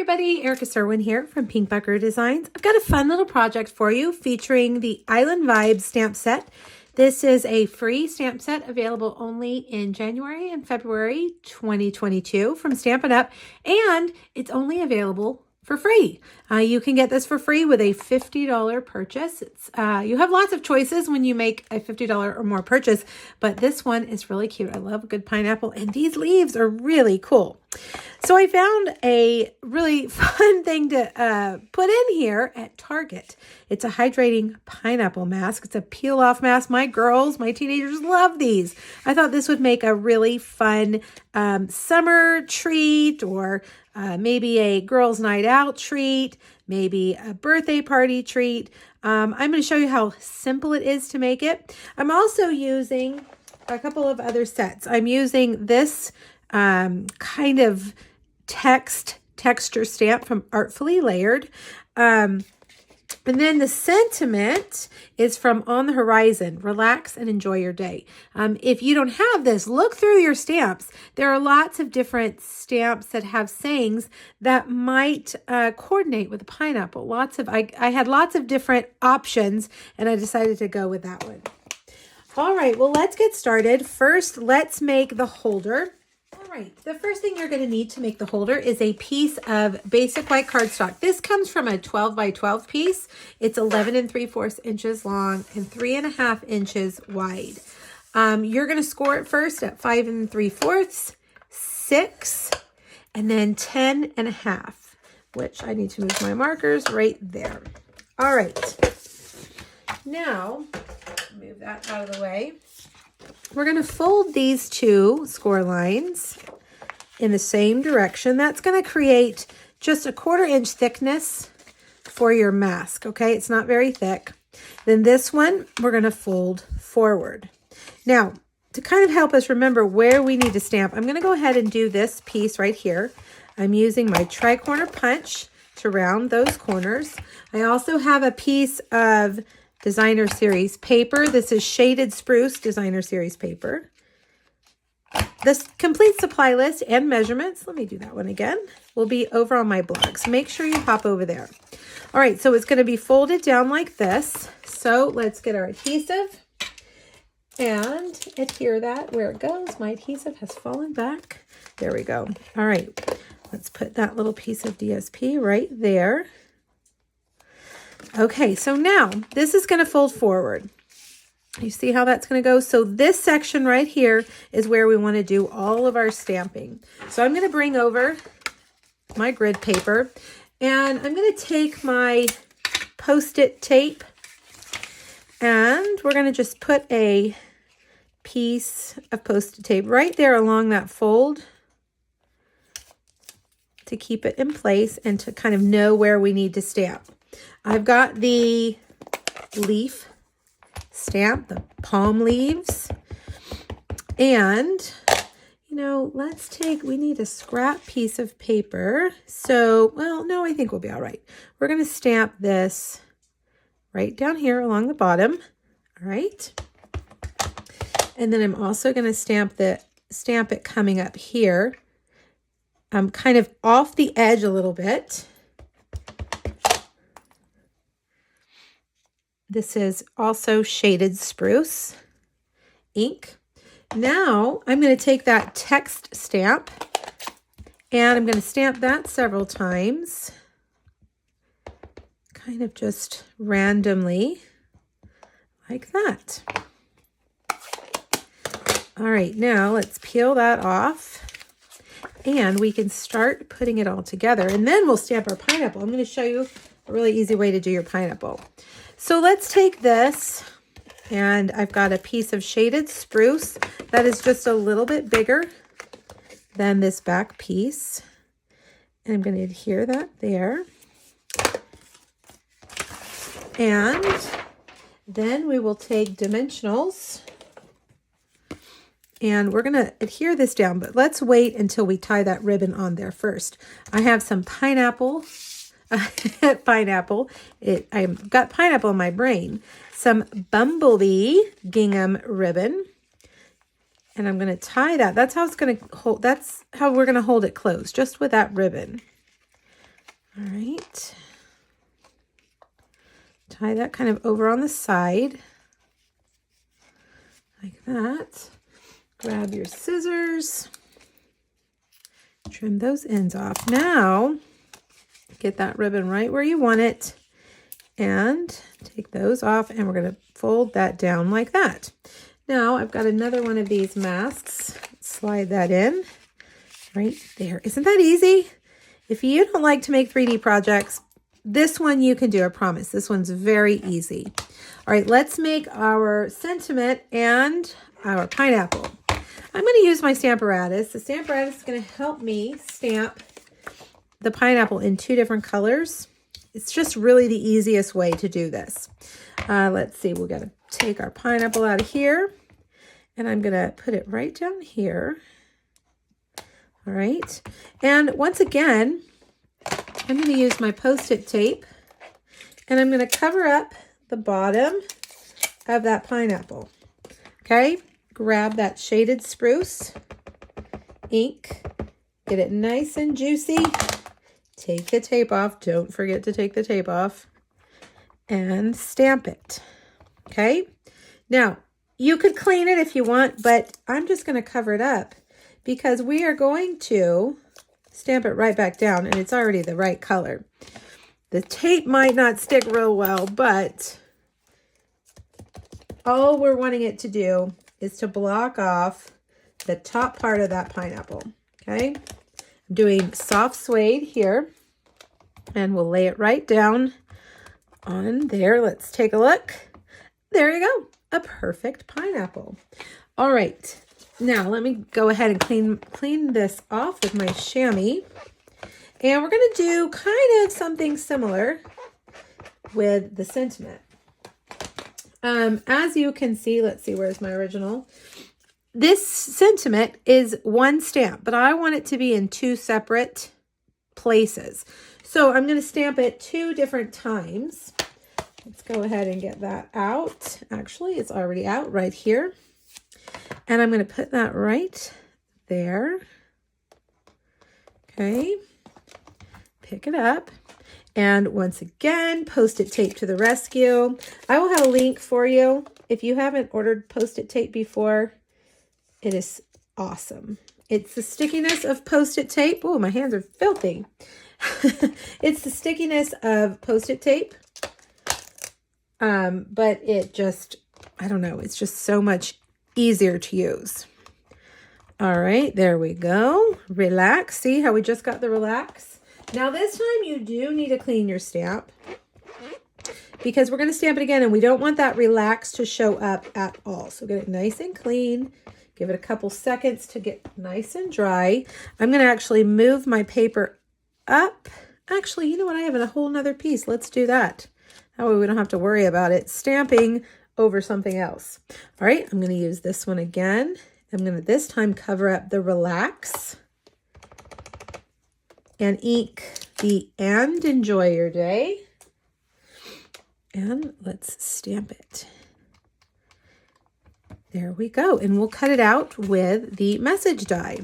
everybody, Erica Serwin here from Pink Buckaroo Designs. I've got a fun little project for you featuring the Island Vibes stamp set. This is a free stamp set available only in January and February 2022 from Stampin' Up! And it's only available for free. You can get this for free with a $50 purchase. You have lots of choices when you make a $50 or more purchase, but this one is really cute. I love a good pineapple, and these leaves are really cool. So I found a really fun thing to put in here at Target. It's a hydrating pineapple mask. It's a peel-off mask. My teenagers love these. I thought this would make a really fun summer treat, or maybe a girls' night out treat, maybe a birthday party treat. I'm going to show you how simple it is to make it. I'm also using a couple of other sets. I'm using this kind of texture stamp from Artfully Layered. And then the sentiment is from On the Horizon, Relax and Enjoy Your Day. If you don't have this, look through your stamps. There are lots of different stamps that have sayings that might coordinate with a pineapple. I had lots of different options, and I decided to go with that one. All right, well, let's get started. First, let's make the holder. All right, the first thing you're going to need to make the holder is a piece of basic white cardstock. This comes from a 12 by 12 piece. It's 11 3/4 inches long and 3.5 inches wide. You're going to score it first at 5 3/4, 6, and then 10.5, which I need to move my markers right there. All right, now move that out of the way. We're going to fold these two score lines in the same direction. That's going to create just a 1/4 inch thickness for your mask, okay? It's not very thick. Then this one, we're going to fold forward. Now, to kind of help us remember where we need to stamp, I'm going to go ahead and do this piece right here. I'm using my tri-corner punch to round those corners. I also have a piece of Designer Series paper. This is Shaded Spruce Designer Series paper. This complete supply list and measurements, let me do that one again, will be over on my blog. So make sure you hop over there. All right, so it's going to be folded down like this. So let's get our adhesive and adhere that where it goes. My adhesive has fallen back. There we go. All right, let's put that little piece of DSP right there. Okay, so now this is going to fold forward. You see how that's going to go? So this section right here is where we want to do all of our stamping. So I'm going to bring over my grid paper, and I'm going to take my Post-it tape, and we're going to just put a piece of Post-it tape right there along that fold to keep it in place and to kind of know where we need to stamp. I've got the leaf stamp, the palm leaves, and, we need a scrap piece of paper. So, well, no, I think we'll be all right. We're going to stamp this right down here along the bottom, all right? And then I'm also going to stamp it coming up here, kind of off the edge a little bit. This is also Shaded Spruce ink. Now I'm going to take that text stamp and I'm going to stamp that several times, kind of just randomly like that. All right, now let's peel that off and we can start putting it all together, and then we'll stamp our pineapple. I'm going to show you a really easy way to do your pineapple. So let's take this, and I've got a piece of Shaded Spruce that is just a little bit bigger than this back piece. And I'm going to adhere that there. And then we will take dimensionals, and we're going to adhere this down, but let's wait until we tie that ribbon on there first. I have some pineapple. I've got pineapple in my brain. Some bumblebee gingham ribbon, and I'm going to tie that. That's how it's going to hold. That's how we're going to hold it closed, just with that ribbon. All right. Tie that kind of over on the side, like that. Grab your scissors, trim those ends off. Now, get that ribbon right where you want it, and take those off, and we're going to fold that down like that. Now, I've got another one of these masks. Slide that in right there. Isn't that easy? If you don't like to make 3D projects, this one you can do, I promise. This one's very easy. All right, let's make our sentiment and our pineapple. I'm going to use my Stamparatus. The Stamparatus is going to help me stamp the pineapple in 2 different colors. It's just really the easiest way to do this. Let's see, we're going to take our pineapple out of here, and I'm going to put it right down here. All right, and once again, I'm going to use my Post-it tape, and I'm going to cover up the bottom of that pineapple. Okay, grab that shaded spruce ink, get it nice and juicy, take the tape off, don't forget to take the tape off, and stamp it. Okay, now you could clean it if you want, but I'm just going to cover it up because we are going to stamp it right back down, and it's already the right color. The tape might not stick real well, but all we're wanting it to do is to block off the top part of that pineapple, okay? I'm doing soft suede here, and we'll lay it right down on there. Let's take a look. There you go, a perfect pineapple. All right. Now, let me go ahead and clean this off with my chamois. And we're going to do kind of something similar with the sentiment. As you can see, let's see, where's my original? This sentiment is 1 stamp, but I want it to be in 2 separate places. So I'm going to stamp it 2 different times. Let's go ahead and get that out. Actually, it's already out right here. And I'm going to put that right there. Okay. Pick it up. And once again, Post-it tape to the rescue. I will have a link for you. If you haven't ordered Post-it tape before, it is awesome. It's the stickiness of Post-it tape. Oh, my hands are filthy. It's the stickiness of Post-it tape. But it just, I don't know, it's just so much easier to use. All right, there we go. Relax. See how we just got the relax? Now this time you do need to clean your stamp because we're going to stamp it again and we don't want that relax to show up at all. So get it nice and clean. Give it a couple seconds to get nice and dry. I'm going to actually move my paper up. Actually, you know what? I have a whole nother piece. Let's do that. That way we don't have to worry about it stamping over something else. All right, I'm going to use this one again. I'm going to this time cover up the relax and ink the and enjoy your day. And let's stamp it. There we go. And we'll cut it out with the message die.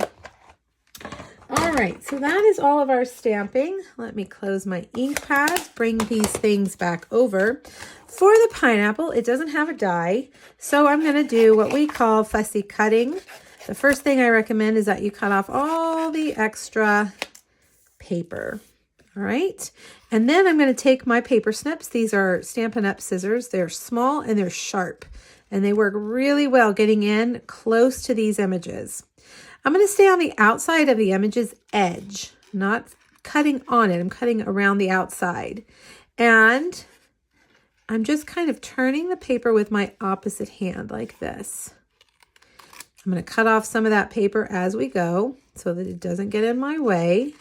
All right, so that is all of our stamping. Let me close my ink pads, bring these things back over. For the pineapple, it doesn't have a die, so I'm going to do what we call fussy cutting. The first thing I recommend is that you cut off all the extra paper. All right, and then I'm going to take my paper snips. These are Stampin' Up! Scissors. They're small and they're sharp, and they work really well getting in close to these images. I'm going to stay on the outside of the image's edge, not cutting on it. I'm cutting around the outside. And I'm just kind of turning the paper with my opposite hand like this. I'm going to cut off some of that paper as we go so that it doesn't get in my way.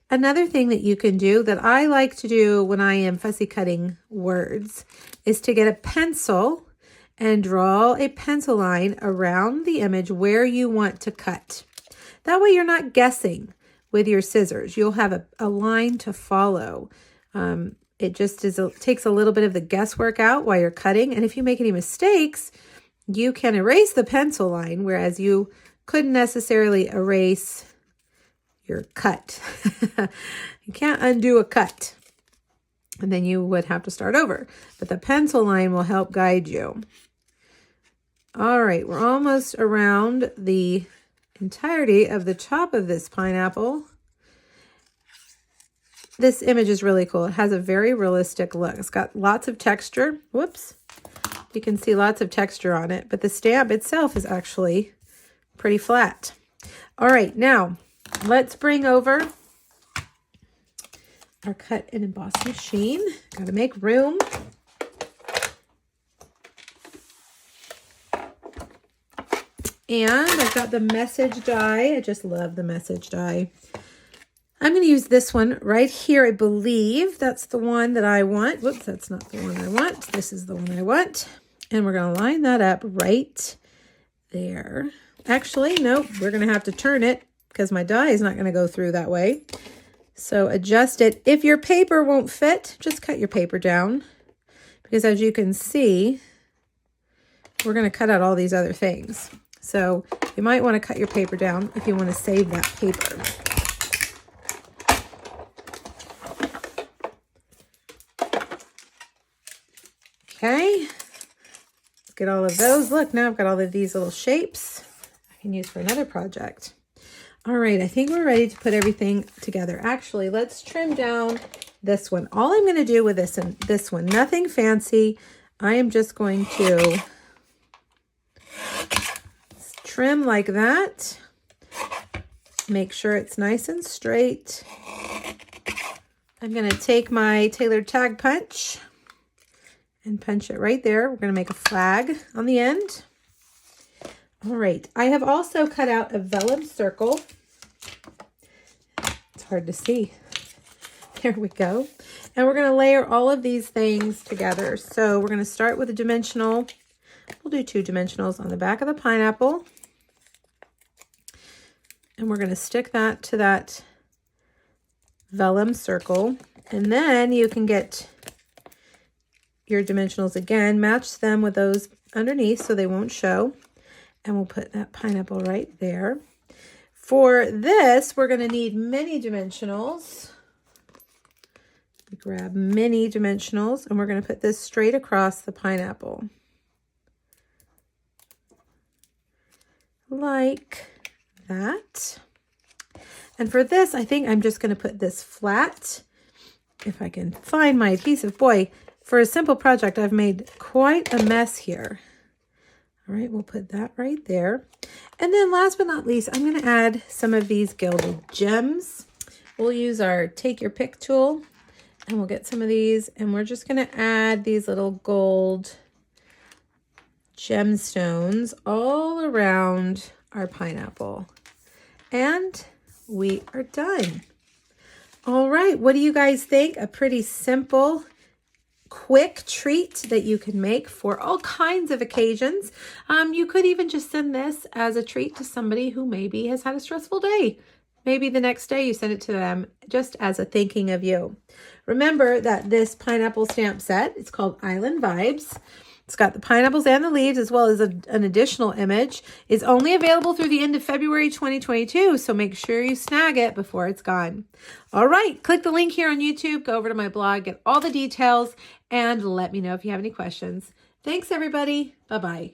Another thing that you can do that I like to do when I am fussy cutting words is to get a pencil and draw a pencil line around the image where you want to cut. That way you're not guessing with your scissors. You'll have a line to follow. It just takes a little bit of the guesswork out while you're cutting. And if you make any mistakes, you can erase the pencil line, whereas you couldn't necessarily erase your cut. You can't undo a cut. And then you would have to start over. But the pencil line will help guide you. All right, we're almost around the entirety of the top of this pineapple. This image is really cool. It has a very realistic look. It's got lots of texture. Whoops. You can see lots of texture on it, but the stamp itself is actually pretty flat. All right, now let's bring over our cut and emboss machine. Got to make room. And I've got the message die. I just love the message die. I'm going to use this one right here. I believe that's the one that I want. Whoops, that's not the one I want. This is the one I want. And we're going to line that up right there. Actually, nope, we're going to have to turn it because my die is not going to go through that way. So adjust it. If your paper won't fit, just cut your paper down. Because as you can see, we're going to cut out all these other things. So you might want to cut your paper down if you want to save that paper. Okay, let's get all of those. Look, now I've got all of these little shapes I can use for another project. All right, I think we're ready to put everything together. Actually, let's trim down this one. All I'm going to do with this one, nothing fancy. I am just going to trim like that. Make sure it's nice and straight. I'm going to take my tailored tag punch and punch it right there. We're going to make a flag on the end. All right. I have also cut out a vellum circle. It's hard to see. There we go. And we're going to layer all of these things together. So we're going to start with a dimensional. We'll do 2 dimensionals on the back of the pineapple. And we're going to stick that to that vellum circle. And then you can get your dimensionals again, match them with those underneath so they won't show. And we'll put that pineapple right there. For this, we're going to need mini dimensionals. Grab mini dimensionals, and we're going to put this straight across the pineapple. Like that. And for this, I think I'm just going to put this flat. If I can find my adhesive. Boy, for a simple project, I've made quite a mess here. All right, we'll put that right there. And then last but not least, I'm going to add some of these gilded gems. We'll use our take your pick tool, and we'll get some of these, and we're just going to add these little gold gemstones all around our pineapple. And we are done. All right, what do you guys think? A pretty simple, quick treat that you can make for all kinds of occasions. You could even just send this as a treat to somebody who maybe has had a stressful day. Maybe the next day you send it to them just as a thanking of you. Remember that this pineapple stamp set, it's called Island Vibes. It's got the pineapples and the leaves as well as an additional image. It's only available through the end of February 2022, so make sure you snag it before it's gone. All right, click the link here on YouTube, go over to my blog, get all the details, and let me know if you have any questions. Thanks, everybody. Bye-bye.